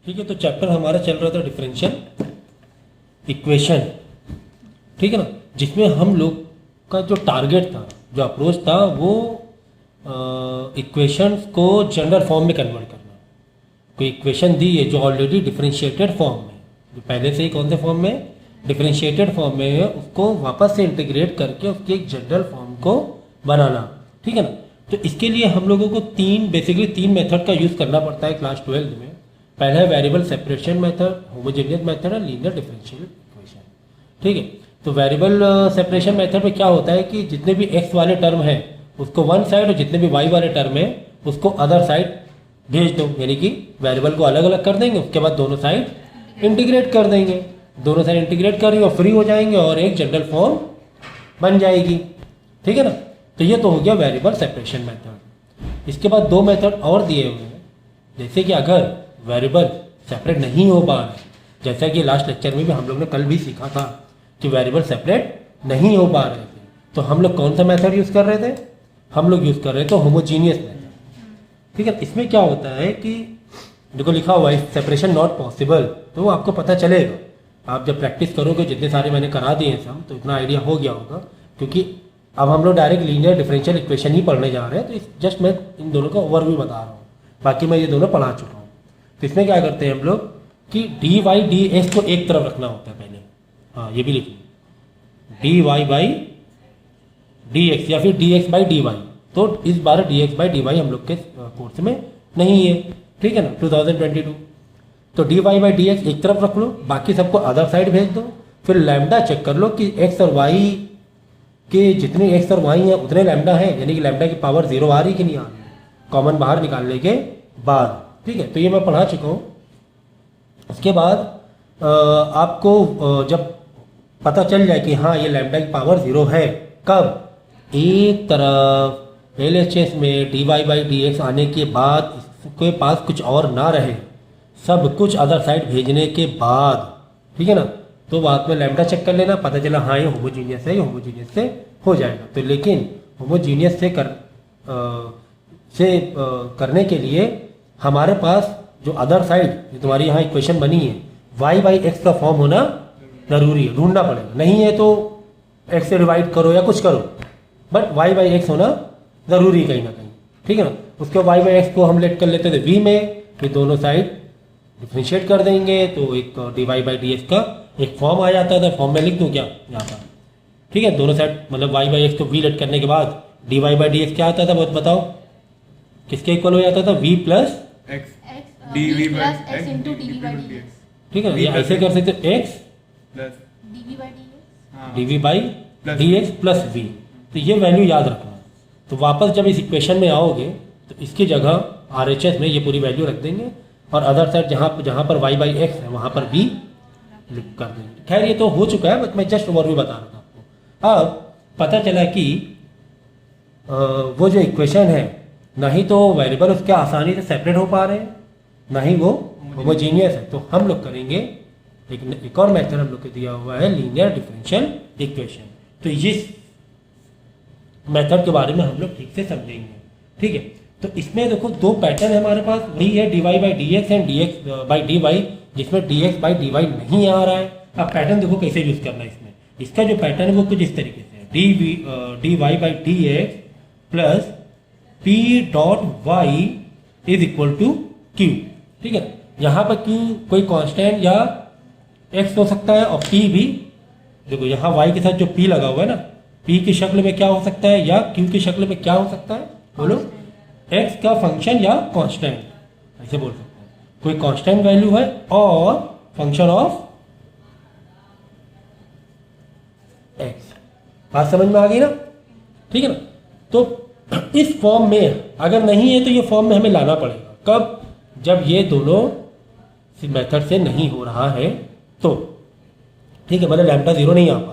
ठीक है, तो चैप्टर हमारा चल रहा था डिफरेंशियल इक्वेशन, ठीक है ना, जिसमें हम लोग का जो टारगेट था, जो अप्रोच था, वो इक्वेशंस को जनरल फॉर्म में कन्वर्ट करना। कोई इक्वेशन दी है जो ऑलरेडी डिफरेंशिएटेड फॉर्म में, जो पहले से ही कौन से फॉर्म में, डिफरेंशिएटेड फॉर्म में है, उसको वापस से इंटीग्रेट करके उसकी एक जनरल फॉर्म को बनाना, ठीक है ना। तो इसके लिए हम लोगों को बेसिकली तीन मेथड का यूज़ करना पड़ता है क्लास 12 में। पहला है variable separation method, homogeneous method और लीनियर डिफरेंशियल इक्वेशन, ठीक है। तो वेरिएबल सेपरेशन मेथड में क्या होता है कि जितने भी एक्स वाले टर्म हैं उसको वन साइड, और जितने भी वाई वाले टर्म हैं उसको अदर साइड भेज दो, यानी कि वेरिएबल को अलग अलग कर देंगे, उसके बाद दोनों साइड इंटीग्रेट कर देंगे, दोनों साइड इंटीग्रेट करेंगे और फ्री हो जाएंगे और एक जनरल फॉर्म बन जाएगी, ठीक है ना। तो ये तो हो गया वेरिएबल सेपरेशन मेथड। इसके बाद दो मेथड और दिए हुए हैं, जैसे कि अगर वेरिएबल सेपरेट नहीं हो पा रहे, जैसा कि लास्ट लेक्चर में भी हम लोग ने कल भी सीखा था कि वेरिएबल सेपरेट नहीं हो पा रहे थे, तो हम लोग कौन सा मेथड यूज़ कर रहे थे, हम लोग यूज़ कर रहे थे होमोजीनियस मेथड, ठीक है। इसमें क्या होता है कि देखो लिखा हुआ है सेपरेशन नॉट पॉसिबल, तो वो आपको पता चलेगा, आप जब प्रैक्टिस करोगे, जितने सारे मैंने करा दिए हैं सब, तो इतना आइडिया हो गया होगा। क्योंकि अब हम लोग डायरेक्ट लीनियर डिफरेंशियल इक्वेशन ही पढ़ने जा रहे हैं, तो जस्ट मैं इन दोनों का ओवरव्यू बता रहा हूँ, बाकी मैं ये दोनों पढ़ा चुका हूँ। तो इसमें क्या करते हैं हम लोग कि डी वाई डी एक्स को एक तरफ रखना होता है पहले, हाँ ये भी लिखिए, D Y by D X या फिर D X by D Y. तो इस बार D X by D Y हम लोग के कोर्स में नहीं है, ठीक है ना, 2022। तो D Y by D X एक तरफ रख लो, बाकी सबको अदर साइड भेज दो, फिर लैम्डा चेक कर लो कि एक्स और वाई के जितने एक्स और वाई हैं उतने लैम्डा है, यानी कि लैम्डा की पावर 0 आ रही कि नहीं आ रही, कॉमन बाहर निकालने के बाद, ठीक है। तो ये मैं पढ़ा चुका हूँ। उसके बाद आपको जब पता चल जाए कि हाँ ये लैम्डा की पावर 0 है, कब, एक तरफ LHS में D Y by D X आने के बाद इसके पास कुछ और ना रहे, सब कुछ अदर साइड भेजने के बाद, ठीक है ना, तो बाद में लैम्डा चेक कर लेना, पता चला हाँ ये होमोजीनियस है, ये होमोजीनियस से हो जाएगा। तो लेकिन होमोजीनियस से करने के लिए हमारे पास जो अदर साइड, जो तुम्हारी यहाँ इक्वेशन बनी है, वाई बाई एक्स का फॉर्म होना जरूरी है, ढूंढना पड़ेगा, नहीं है तो एक्स से डिवाइड करो या कुछ करो, बट वाई बाई एक्स होना जरूरी है कहीं ना कहीं, ठीक है ना। उसके वाई बाई एक्स को हम लेट कर लेते थे वी में, फिर दोनों साइड डिफ्रेंशिएट कर देंगे, तो एक D Y by D X का एक फॉर्म आ जाता था, फॉर्म में लिख दूँ क्या यहाँ पर, ठीक है। दोनों साइड मतलब वाई बाई एक्स को वी लेट करने के बाद D Y by D X क्या आता था, बहुत बताओ, किसके इक्वल हो जाता था, V plus X D plus X into D V by D X, ठीक है। ये ऐसे कर सकते X plus D V by D X plus V, तो ये वैल्यू याद रखना। तो वापस जब इस इक्वेशन में आओगे तो इसकी जगह RHS में ये पूरी वैल्यू रख देंगे, और अदर साइड जहाँ पर वाई बाई एक्स है वहाँ पर वी लिख कर देंगे। खैर ये तो हो चुका है, बट मैं जस्ट ओवरव्यू बता रहा था आपको। अब पता चला कि वो जो इक्वेशन है, ना ही तो वेरिएबल उसके आसानी से सेपरेट हो पा रहे हैं, ना ही वो होमोजीनियस है। तो हम लोग करेंगे एक और मेथड हम लोग को दिया हुआ है, लीनियर डिफरेंशियल इक्वेशन। तो इस मेथड के बारे में हम लोग ठीक से समझेंगे, ठीक है। तो इसमें देखो दो पैटर्न है हमारे पास, वही है D Y by D X and D X by D Y, जिसमें D X by D Y नहीं आ रहा है। अब पैटर्न देखो कैसे यूज करना है इसमें, इसका जो पैटर्न है वो कुछ इस तरीके से है, D Y by D X plus P dot Y is equal to Q, ठीक है। यहाँ पर क्यू कोई कांस्टेंट या एक्स हो सकता है, और पी भी देखो यहाँ वाई के साथ जो पी लगा हुआ है ना, पी की शक्ल में क्या हो सकता है, या क्यू की शक्ल में क्या हो सकता है, बोलो, एक्स का फंक्शन या कांस्टेंट, ऐसे बोल सकते हैं, कोई कांस्टेंट वैल्यू है और फंक्शन ऑफ एक्स। बात समझ में आ गई ना, ठीक है ना। तो इस फॉर्म में अगर नहीं है तो ये फॉर्म में हमें लाना पड़ेगा, कब, जब ये दोनों मेथड से नहीं हो रहा है तो, ठीक है, मतलब लैम्डा 0 नहीं आ पा रहा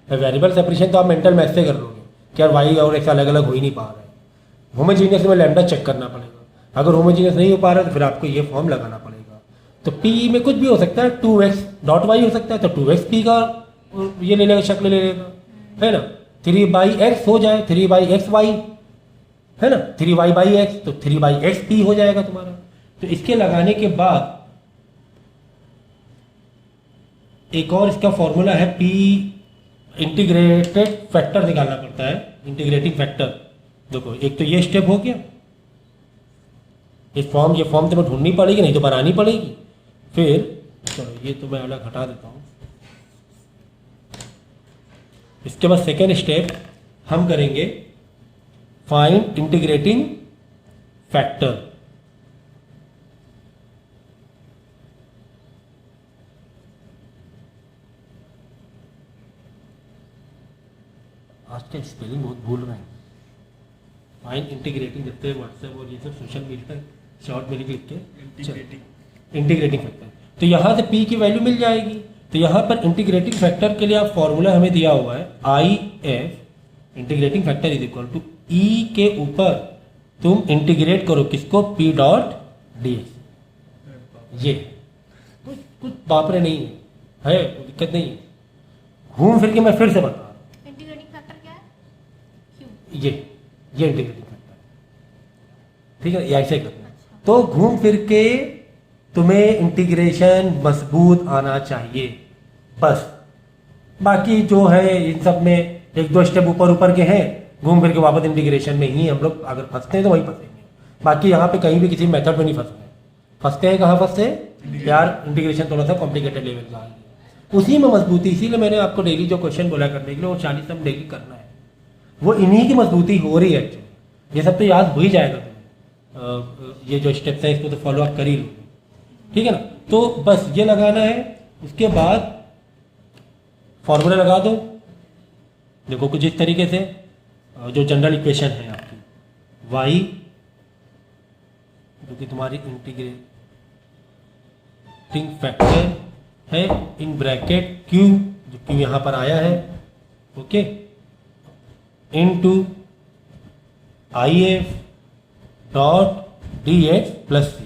है। वेरिएबल सेपरेशन तो आप मेंटल मैथ से कर लोगे कि यार वाई और एक्स अलग अलग हो ही नहीं पा रहा है। होमोजीनियस में लैम्डा चेक करना पड़ेगा, अगर होमोजीनियस नहीं हो पा रहा है तो फिर आपको ये फॉर्म लगाना पड़ेगा। तो पी में कुछ भी हो सकता है, 2x डॉट वाई हो सकता है, तो 2x पी का ये ले लेगा, शक्ल ले लेगा, है ना। 3 बाई एक्स हो जाए, 3 बाई एक्स वाई, है ना, 3y बाई एक्स, तो 3 बाई एक्स पी हो जाएगा तुम्हारा। तो इसके लगाने के बाद एक और इसका फॉर्मूला है पी, इंटीग्रेटेड फैक्टर निकालना पड़ता है, इंटीग्रेटिंग फैक्टर। देखो एक तो ये स्टेप हो गया, ये फॉर्म तो मैं ढूंढनी पड़ेगी, नहीं तो बनानी पड़ेगी। फिर चलो ये तो मैं अलग हटा देता हूँ। इसके बाद सेकेंड स्टेप हम करेंगे फाइंड इंटीग्रेटिंग फैक्टर। आज का स्पेलिंग बहुत भूल रहे हैं। फाइंड इंटीग्रेटिंग देखते हैं व्हाट्सएप और ये सब सोशल मीडिया शॉर्ट में लिख के इंटीग्रेटिंग फैक्टर। तो यहाँ से पी की वैल्यू मिल जाएगी। तो यहाँ पर इंटीग्रेटिंग फैक्टर के लिए आप फॉर्मूला हमें दिया हुआ है I F integrating factor is equal to E के ऊपर तुम इंटीग्रेट करो किसको, पी डॉट डी एक्स। ये कुछ बापरे नहीं है, कोई दिक्कत नहीं है। घूम फिर के मैं फिर से बता रहा हूँ, इंटीग्रेटिंग फैक्टर क्या है? क्यू। ये इंटीग्रेटिंग फैक्टर, ठीक है, ऐसे करना। तो घूम फिर के तुम्हें इंटीग्रेशन मजबूत आना चाहिए बस। बाकी जो है इन सब में एक दो स्टेप ऊपर ऊपर के हैं, घूम फिर के वापस इंटीग्रेशन में ही हम लोग अगर फंसते हैं तो वहीं फंसेंगे। बाकी यहाँ पे कहीं भी किसी मेथड में नहीं फंसते हैं। कहाँ फंसते हैं यार, इंटीग्रेशन थोड़ा सा कॉम्प्लिकेटेड लेवल का है, उसी में मजबूती। इसीलिए मैंने आपको डेली जो क्वेश्चन बोला करने के लिए वो 40 सम डेली करना है, वो इन्हीं की मजबूती हो रही है एक्चुअली। ये सब तो याद हो ही जाएगा तुम्हें, ये जो स्टेप्स हैं इसको तो फॉलो अप कर ही लो, ठीक है ना। तो बस ये लगाना है। उसके बाद फॉर्मूला लगा दो। देखो कुछ इस तरीके से जो जनरल इक्वेशन है आपकी y जो कि तुम्हारी इंटीग्रेटिंग फैक्टर है इन ब्रैकेट q, जो q यहाँ पर आया है, okay, into I F dot D X plus C.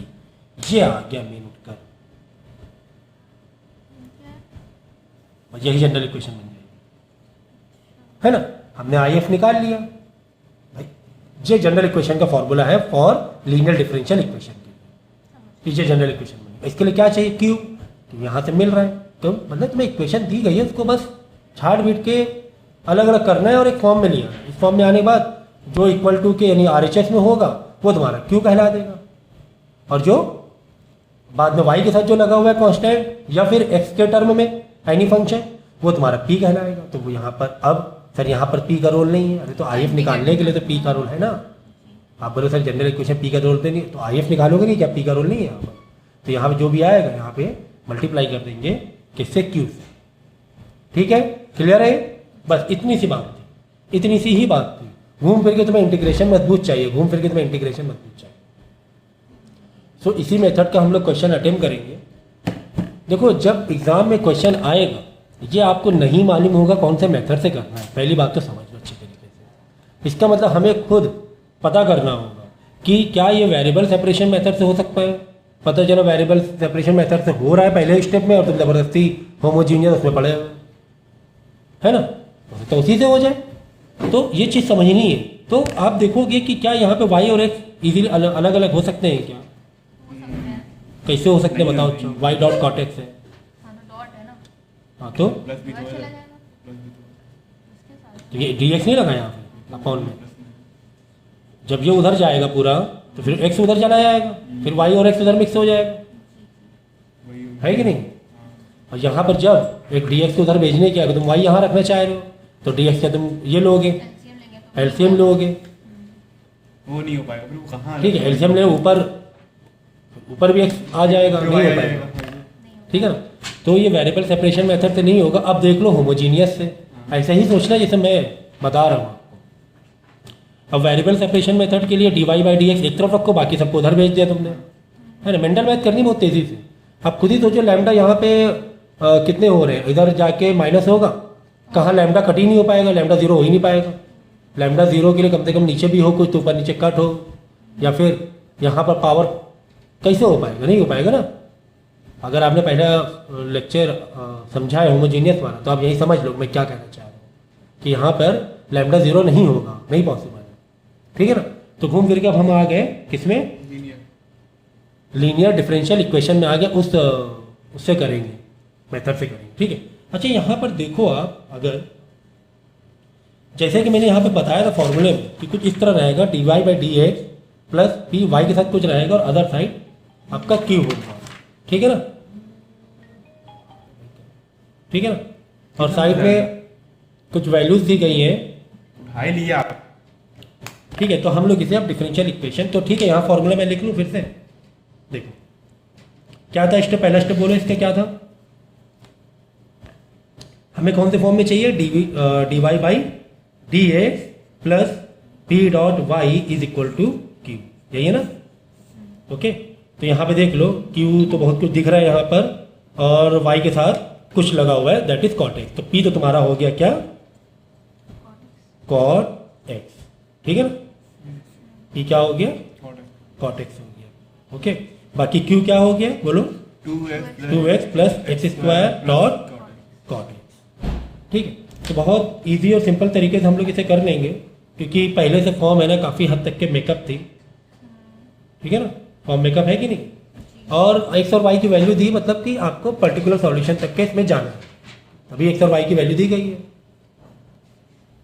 ये आ गया मेन उत्तर, और यही जनरल इक्वेशन बन जाएगी, है ना। हमने आई एफ निकाल लिया भाई। ये जनरल इक्वेशन का फॉर्मूला है फॉर लीनियर डिफरेंशियल इक्वेशन के लिए। ये जनरल इक्वेशन बनी। इसके लिए क्या चाहिए, क्यू, तो यहाँ से मिल रहा है। तो मतलब तुम्हें इक्वेशन दी गई है, उसको बस छाट बीट के अलग अलग करना है और एक फॉर्म में लिया। इस फॉर्म में आने के बाद जो इक्वल टू के यानी RHS में होगा वो तुम्हारा क्यू कहला देगा, और जो बाद में y के साथ जो लगा हुआ है कांस्टेंट या फिर x के टर्म में एनी फंक्शन, वो तुम्हारा p कहलाएगा। तो वो यहाँ पर अब सर यहाँ पर p का रोल नहीं है। अरे तो IF निकालने के लिए तो p का रोल है ना। आप बोलो सर जनरल इक्वेशन p का रोल तो नहीं, तो IF निकालोगे नहीं क्या, p का रोल नहीं है यहाँ पर। तो यहाँ पे जो भी आएगा यहाँ पे मल्टीप्लाई कर देंगे किससे, q से, ठीक है, क्लियर है। बस इतनी सी बात थी, इतनी सी ही बात थी। घूम फिर के तुम्हें इंटीग्रेशन मजबूत चाहिए, घूम फिर के तुम्हें इंटीग्रेशन मजबूत चाहिए। सो इसी मेथड का हम लोग क्वेश्चन अटेम्प्ट करेंगे। देखो जब एग्जाम में क्वेश्चन आएगा, ये आपको नहीं मालूम होगा कौन से मेथड से करना है, पहली बात तो समझ लो अच्छी तरीके से। इसका मतलब हमें खुद पता करना होगा कि क्या ये वेरिएबल सेपरेशन मेथड से हो सकता है। पता चलो वेरिएबल सेपरेशन मेथड से हो रहा है पहले स्टेप में, और तुम जबरदस्ती होमोजीनियस उसमें पड़े हुए, है ना, तो उसी से हो जाए। तो ये चीज़ समझनी है। तो आप देखोगे कि क्या यहाँ पे y और x इजीली अलग अलग हो सकते हैं क्या, हो सकते हैं। कैसे हो सकते हैं बताओ। y डॉट कॉट एक्स है, हाँ तो डॉट है ना, हाँ तो वह चला जाएगा उसके साथ। ये dx नहीं लगा यहाँ पे अपॉन में। जब ये उधर जाएगा पूरा तो फिर x उधर चला जाएगा, फिर y और x उधर मिक्स हो जाएगा, है कि नहीं। और यहाँ पर जब एक dx को उधर भेजने की अगर तुम y यहाँ रखना चाह रहे हो तो dx का तुम ये लोगे, एलसीएम लेंगे तो एलसीएम लोगे, वो नहीं हो पाएगा, फिर वो कहाँ ठीक है। एलसीएम ले ऊपर भी x आ जाएगा, नहीं हो पाएगा, ठीक है ना। तो ये वेरिएबल सेपरेशन मेथड से नहीं होगा। अब देख लो होमोजीनियस से, ऐसा ही सोचना जैसे मैं बता रहा हूँ आपको। अब वेरिएबल सेपरेशन मेथड के लिए dy बाई डी एक्स एक तरफ रखो, बाकी सबको उधर भेज दिया तुमने, है ना। मेंटल मैथ करनी बहुत तेज़ी से। अब खुद ही सोचो लैम्डा यहाँ पे कितने हो रहे हैं, इधर जाके माइनस होगा, कहाँ लैम्डा कट ही नहीं हो पाएगा, लैम्डा जीरो हो ही नहीं पाएगा। लैम्डा जीरो के लिए कम से कम नीचे भी हो कुछ, तो ऊपर नीचे कट हो, या फिर यहाँ पर पावर कैसे हो पाएगा, नहीं हो पाएगा ना। अगर आपने पहला लेक्चर समझा है होमोजीनियस वाला, तो आप यही समझ लो मैं क्या कहना चाह रहा हूँ कि यहाँ पर लैम्डा जीरो नहीं होगा, नहीं पॉसिबल है, ठीक है ना। तो घूम फिर के अब हम आ गए किसमें, लीनियर डिफरेंशियल इक्वेशन में आ गए, उससे करेंगे, मेथड से करेंगे, ठीक है। अच्छा यहाँ पर देखो आप, अगर जैसे कि मैंने यहाँ पे बताया था फॉर्मूले में कि कुछ इस तरह रहेगा, dy by D X plus P Y के साथ कुछ रहेगा और अदर साइड आपका क्यू होगा, ठीक है ना, ठीक है ना, और साइड में कुछ वैल्यूज दी गई हैं, उठाई लिया आप। ठीक है। तो हम लोग इसे अब डिफरेंशियल इक्वेशन, तो ठीक है यहाँ फॉर्मूला मैं लिख लूँ फिर से, देखो क्या था स्टेप, पहला स्टेप बोलो इसका क्या था, हमें कौन से फॉर्म में चाहिए, D Y by D X plus P dot Y is equal to Q, यही है ना, ओके। तो यहाँ पे देख लो क्यू तो बहुत कुछ दिख रहा है यहाँ पर, और वाई के साथ कुछ लगा हुआ है, दैट इज कॉट एक्स। तो पी तो तुम्हारा हो गया क्या, कॉट एक्स, ठीक है ना, पी क्या हो गया, कॉट एक्स हो गया, ओके। बाकी क्यू क्या हो गया बोलो, 2x plus X square dot cot X, ठीक है। तो बहुत इजी और सिंपल तरीके से हम लोग इसे कर लेंगे, क्योंकि पहले से फॉर्म है ना काफ़ी हद तक के मेकअप थी, ठीक है ना, फॉर्म मेकअप है कि नहीं, और एक्स और वाई की वैल्यू दी, मतलब कि आपको पर्टिकुलर सॉल्यूशन तक के इसमें जाना है, अभी एक्स और वाई की वैल्यू दी गई है।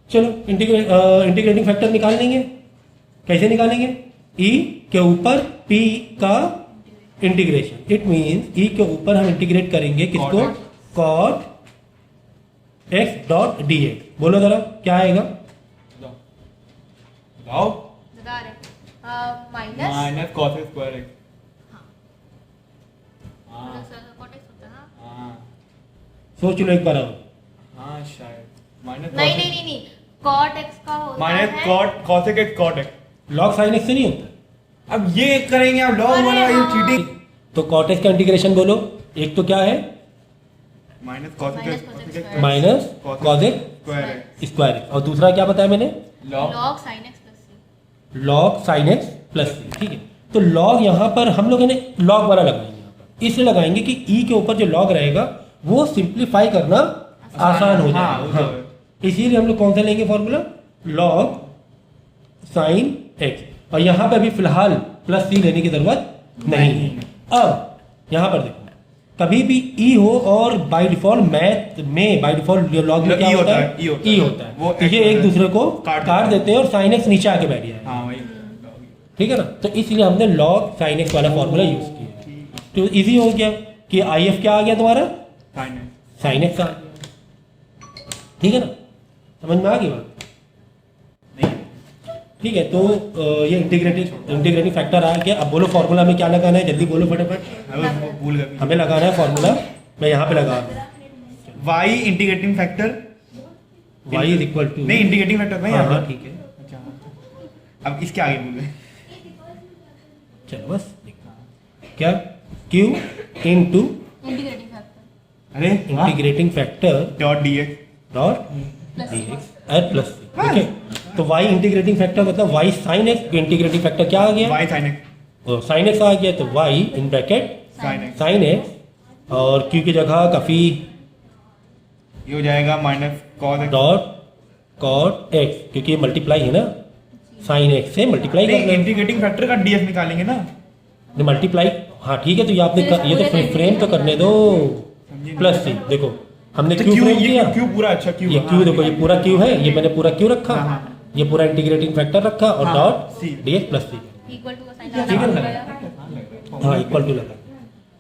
चलो इंटीग्रेटिंग फैक्टर निकाल लेंगे, कैसे निकालेंगे, ई के ऊपर पी का इंटीग्रेशन, इट मीन्स ई के ऊपर हम इंटीग्रेट करेंगे किसको, cot X dot D X, बोलो जरा क्या आएगा, माइनस कॉस स्क्वायर एक्स। सोच लो एक बार और, हाँ शायद माइनस नहीं कॉट एक्स का होता माइनस है cot cos X cot X. Log sine X से नहीं होता, अब ये करेंगे आप लॉग वाला, ये चीटिंग। तो कॉट एक्स का इंटीग्रेशन बोलो, एक तो क्या है minus cos X minus cos X square X, square X, और दूसरा क्या बताया मैंने, log log sine X plus C. Log sine X plus C, ठीक है। तो लॉग यहाँ पर हम लोग ने लॉग वाला लगाएंगे, यहाँ पर इसलिए लगाएंगे कि ई के ऊपर जो लॉग रहेगा वो सिंप्लीफाई करना आसान हो जाएगा, हाँ। इसीलिए हम लोग कौन सा लेंगे फॉर्मूला, लॉग साइन एक्स, और यहाँ पे अभी फिलहाल प्लस सी लेने की जरूरत नहीं है। अब यहाँ पर देखो, कभी भी ई हो और बाय डिफॉल्ट मैथ में बाय डिफॉल्ट लॉग में क्या होता है, ई होता है, वो तो ये एक दूसरे को काट देते हैं और साइन एक्स नीचे आके बैठ गया है, हाँ वही, ठीक है ना। तो इसलिए हमने लॉग साइन एक्स वाला फॉर्मूला यूज किया, तो इजी हो गया कि आई एफ क्या आ गया तुम्हारा, साइन एक्स आ गया, ठीक है ना, समझ में आ गई बात, ठीक है। तो ये इंटीग्रेटिंग फैक्टर आ गया। अब बोलो फॉर्मूला में क्या लगाना है, जल्दी बोलो फटाफट, भूल गए। हमें लगाना है फॉर्मूला, मैं यहाँ पे लगा रहा हूँ, Y integrating factor, Y is equal to, नहीं इंटीग्रेटिंग फैक्टर नहीं, हाँ ठीक है, अच्छा अब इसके आगे भूल गए, चलो बस क्या, क्यू इनटू इंटीग्रेटिंग फैक्टर अरे integrating factor dot D X dot D X और प्लस सी, ठीक है। तो y इंटीग्रेटिंग फैक्टर मतलब y sine X, integrating factor क्या आ गया, Y sine X, sine X आ गया, तो y in bracket sine X, sine X, और q की जगह काफी ये हो जाएगा minus cos X, dot cot X, क्योंकि ये मल्टीप्लाई है ना, साइन एक्स से मल्टीप्लाई नहीं करना है, इंटीग्रेटिंग फैक्टर का डीएक्स निकालेंगे ना, मल्टीप्लाई, हाँ ठीक है। तो ये आपने ये तो फ्रेम तो करने दो, प्लस सी, देखो हमने तो क्यू क्यू फ्रेम ये किया, क्यू पूरा, अच्छा क्यू, ये क्यू देखो, ये पूरा क्यू है, ये मैंने पूरा क्यू रखा, हाँ, ये पूरा इंटीग्रेटिंग फैक्टर रखा, और हाँ, dot C। D X plus C, equal to का साइन ठीक है ना, हाँ इक्वल टू लगा,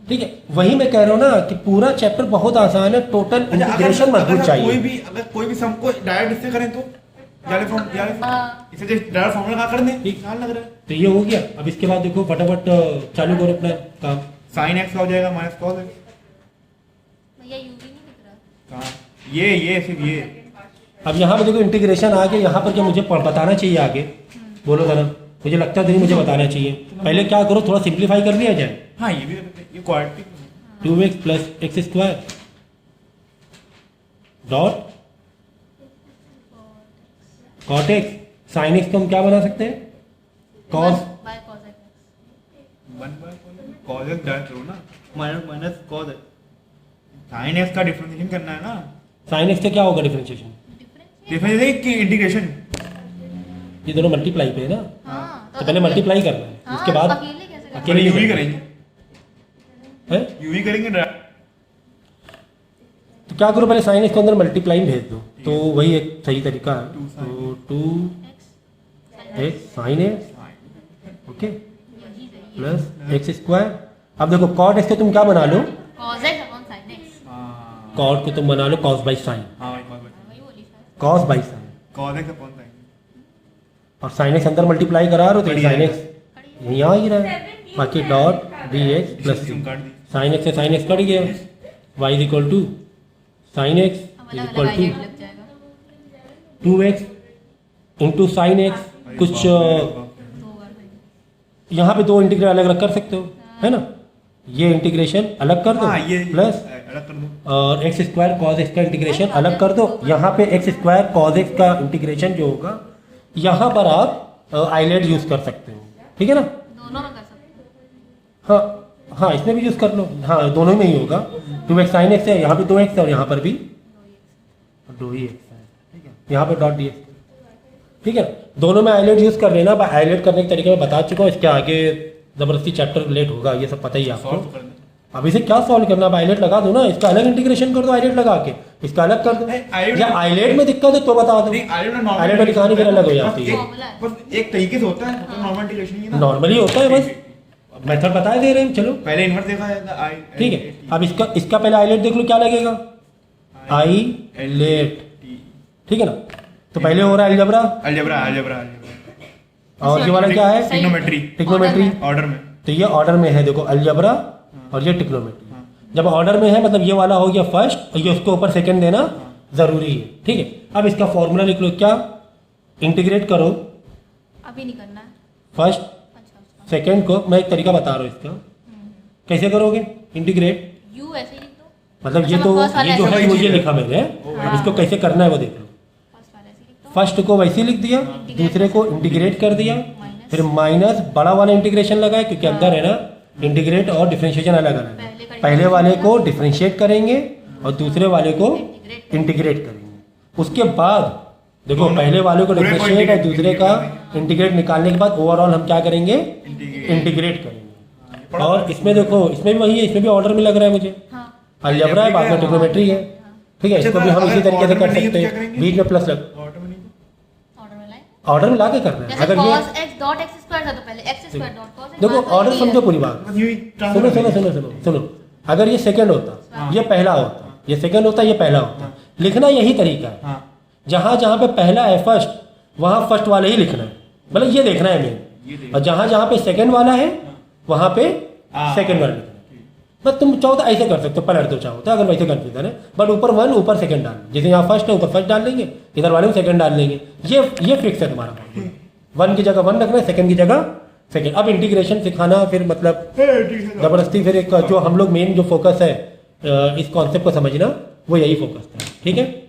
ठीक है। वही मैं कह रहा हूँ ना कि पूरा चैप्टर बहुत आसान है, टोटल इंटीग्रेशन मजबूत चाहिए, अगर कोई भी सम को डायरेक्ट इससे करें तो इसे डायरेक्ट फॉर्मूला का कर दें, ठीक। आसान लग रहा है। तो ये हो गया। अब इसके बाद देखो फटाफट चालू करो अपना काम, साइन एक्स का हो जाएगा माइनस कॉस एक्स, भैया यू भी नहीं दिख रहा, कहाँ ये सिर्फ ये, अब यहाँ पे देखो इंटीग्रेशन आ गया, यहाँ पर क्या मुझे बताना चाहिए आगे, बोलो जरा, मुझे लगता है मुझे बताना चाहिए, पहले क्या करो थोड़ा सिंप्लीफाई कर लिया जाए, हाँ ये भी ये quadratic, 2x plus X square dot cot X, sine X को हम क्या बना सकते हैं, cos, by cos X, 1 cos X direct लो ना, minus cos X, sine X का डिफरेंशिएशन करना है ना, साइन एक्स से क्या होगा डिफरेंशिएशन, डिफरेंशिएशन की इंटीग्रेशन, ये दोनों मल्टीप्लाई पे है ना, हाँ तो पहले मल्टीप्लाई करना है, हाँ, उसके बाद अकेले कैसे करना? अकेले यूवी करेंगे, है, यूवी करेंगे डायरेक्ट, तो क्या करो, पहले साइन एक्स को अंदर मल्टीप्लाई भेज दो, तो वही एक सही तरीका है। तो 2x sine X okay plus X square. अब देखो कॉट एक्स को तुम क्या बना लो, cos x upon sin x। Cot को तुम बना लो कॉस बाई साइन, हाँ भाई cos वही बोली sir. Cos by sine, cos x upon sin। और साइन एक्स अंदर मल्टीप्लाई करा रहे हो तो बढ़िया साइन है। एक्स यहाँ आ ही रहा है, बाकी डॉट डी एक्स प्लस तुम काट दी। साइन एक्स से साइन एक्स कट गया, y is equal to sine X अब इज अलग इक्वल अलग टू आइडिया लग जाएगा। 2x into sine x. कुछ दो बार भाई। यहाँ पे दो इंटीग्रल अलग अलग कर सकते हो, है ना, ये इंटीग्रेशन अलग कर दो हाँ ये प्लस अलग कर दो। और एक्स स्क्वायर कॉज एक्स का इंटीग्रेशन अलग कर दो। यहाँ पे एक्स स्क्वायर कॉज एक्स का इंटीग्रेशन जो होगा, यहाँ पर आप आइलेट यूज कर सकते हो, ठीक है ना। दोनों में कर सकते हो। हाँ हाँ इसमें भी यूज कर लो, हाँ दोनों में ही होगा। 2x साइन एक्स है, यहाँ पे 2x है और यहाँ पर भी 2x है, ठीक है, यहाँ पे डॉट डी, ठीक है। दोनों में आइलेट यूज कर लेना। आइलेट करने के तरीके मैं बता चुका हूँ, इसके आगे जबरदस्ती चैप्टर रिलेट होगा, ये सब पता ही है सॉल्व आपको। कर दो। अब इसे क्या सॉल्व करना, अब आइलेट लगा दो ना, इसका अलग इंटीग्रेशन कर दो आइलेट लगा के, इसका अलग कर दो। आइलेट- या आइलेट में दिक्कत है तो बता दो, नहीं आइलेट में नॉर्मल आइलेट वाली कहानी फिर अलग हो जाती है। बस एक तरीके से होता है, तो नॉर्मल इंटीग्रेशन ही है ना। नॉर्मली होता है, बस मेथड बता दे रहे हैं, चलो पहले इन्वर्स देखा जाएगा ठीक है। अब इसका पहले आइलेट देख लो क्या लगेगा, आइलेट, ठीक है ना। तो पहले हो रहा है अलजेब्रा, अलजेब्रा अलजेब्रा और ये वाला क्या है, सही। Trigonometry trigonometry. ऑर्डर में। तो ये ऑर्डर में है, देखो अलजेब्रा और ये ट्रिग्नोमेट्री। जब ऑर्डर में है मतलब ये वाला हो गया फर्स्ट, और ये उसके ऊपर सेकंड देना जरूरी है, ठीक है। अब इसका फॉर्मूला लिख लो, क्या, इंटीग्रेट करो अभी नहीं करना है। फर्स्ट अच्छा सेकंड को। मैं एक तरीका बता रहा हूँ इसका, कैसे करोगे इंटीग्रेट, यू ऐसे ही लिख दो। मतलब ये अच्छा, तो मैं first वाला ये जो ऐसे है लिख वो ये दिया। लिखा मैंने, अब इसको कैसे करना है वो देख लो। फर्स्ट वाला ऐसे ही लिख दो। फर्स्ट को वैसे ही लिख दिया, दूसरे को इंटीग्रेट कर दिया, फिर माइनस बड़ा वाला इंटीग्रेशन लगाए, क्योंकि अंदर है ना इंटीग्रेट और डिफरेंशिएशन अलग अलग है। पहले वाले को डिफरेंशिएट करेंगे और दूसरे वाले को इंटीग्रेट करेंगे। उसके बाद देखो दोनों- पहले वाले को पूरे को डिफरेंशिएट और दूसरे का इंटीग्रेट इंटीग्रेट निकालने के बाद ओवरऑल हम क्या करेंगे, इंटीग्रेट करेंगे। और इसमें देखो, इसमें भी वही है, इसमें भी ऑर्डर में लग रहा है मुझे, हाँ अलजेब्रा है, बाद में ट्रिग्नोमेट्री है, ठीक है। इसको भी हम इसी तरीके से कर सकते हैं, करेंगे? बीच में प्लस लग, ऑर्डर में नहीं ऑर्डर में लाए। ऑर्डर में ला के करना है। जैसे अगर ये cos x dot x square था तो पहले x square dot cos x। देखो ऑर्डर समझो पूरी बात, बस यूं ही सुनो ट्रांसफर सुनो सुनो सुनो सुनो, अगर ये सेकंड होता, ये पहला होता, ये सेकंड होता, ये पहला होता, लिखना यही तरीका है। हाँ जहां जहां पे पहला है फर्स्ट, वहां फर्स्ट वाले ही लिखना है, मतलब ये देखना है मेन। और जहां जहां पे सेकंड वाला है वहां पे सेकंड वाला लिखना है। बस तुम चाहो तो ऐसे कर सकते हो, पलट दो चाहो तो, अगर वैसे कंफ्यूजन है। बट ऊपर वन ऊपर सेकंड डाल, जैसे यहाँ फर्स्ट है ऊपर फर्स्ट डाल लेंगे, इधर वाले में सेकंड डाल लेंगे, ये फिक्स है तुम्हारा। वन की जगह वन रखना है, सेकंड की जगह सेकंड। अब इंटीग्रेशन सिखाना फिर मतलब जबरदस्ती, फिर एक जो हम लोग मेन जो फोकस है इस कॉन्सेप्ट को समझना, वो यही फोकस था, ठीक है।